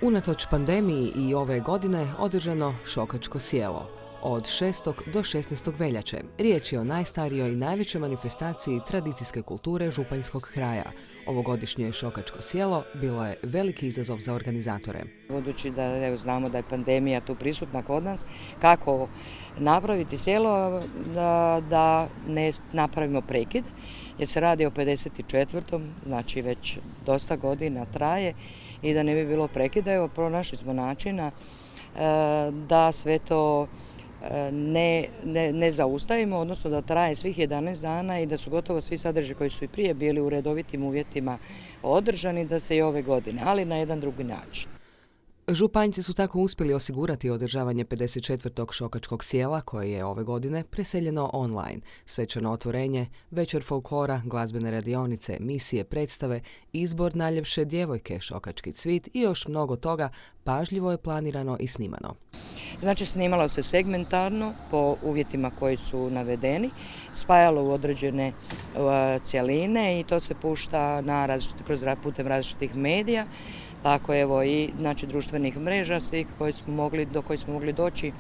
Unatoč pandemiji i ove godine održano Šokačko sjelo. Od 6. do 16. veljače riječ je o najstarijoj i najvećoj manifestaciji tradicijske kulture županjskog kraja. Ovogodišnje Šokačko sjelo bilo je veliki izazov za organizatore. Budući da znamo da je pandemija tu prisutna kod nas, kako napraviti sjelo da ne napravimo prekid, jer se radi o 54. znači već dosta godina traje i da ne bi bilo prekida. Evo, pronašli smo načina da sve to ne zaustavimo, odnosno da traje svih 11 dana i da su gotovo svi sadržaji koji su i prije bili u redovitim uvjetima održani, da se i ove godine, ali na jedan drugi način. Županjci su tako uspjeli osigurati održavanje 54. Šokačkog sjela, koje je ove godine preseljeno online. Svečano otvorenje, večer folklora, glazbene radionice, emisije, predstave, izbor najljepše djevojke, šokački cvit i još mnogo toga pažljivo je planirano i snimano. Znači, snimalo se segmentarno po uvjetima koji su navedeni, spajalo u određene cjeline i to se pušta putem različitih medija. Tako evo i znači društvenih mreža svih do kojih smo mogli doći,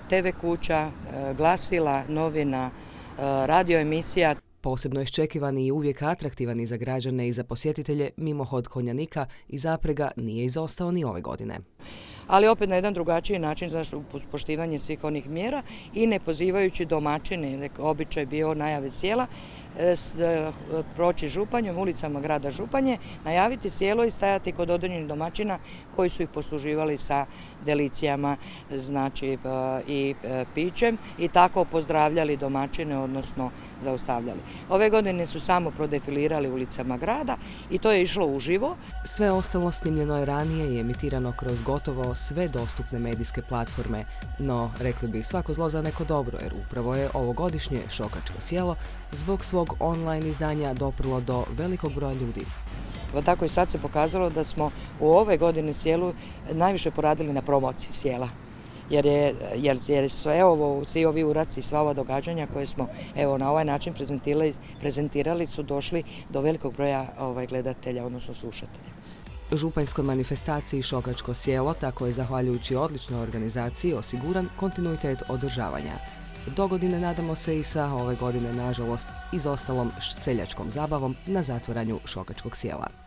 TV kuća, glasila, novina, radio emisija. Posebno iščekivani i uvijek atraktivani za građane i za posjetitelje mimohod konjanika i zaprega nije izostao ni ove godine. Ali opet na jedan drugačiji način za poštivanje svih onih mjera i ne pozivajući domaćine, običaj bio najave sjela, proći Županjom, ulicama grada Županje, najaviti sjelo i stajati kod određenih domaćina koji su ih posluživali sa delicijama, znači i pićem i tako pozdravljali domaćine, odnosno zaustavljali. Ove godine su samo prodefilirali ulicama grada i to je išlo uživo. Sve ostalo snimljeno je ranije i emitirano kroz gotovo sve dostupne medijske platforme, no rekli bi svako zlo za neko dobro, jer upravo je ovogodišnje Šokačko sjelo zbog svog online izdanja doprlo do velikog broja ljudi. Tako i sad se pokazalo da smo u ove godine sjelu najviše poradili na promociji sjela. Jer sve ovo, svi ovi uraci i sva ova događanja koje smo na ovaj način prezentirali su došli do velikog broja gledatelja, odnosno slušatelja. Županjskoj manifestaciji Šokačko sjelo tako je zahvaljujući odličnoj organizaciji osiguran kontinuitet održavanja. Dogodine nadamo se i sa ove godine, nažalost, izostalom seljačkom zabavom na zatvaranju Šokačkog sjela.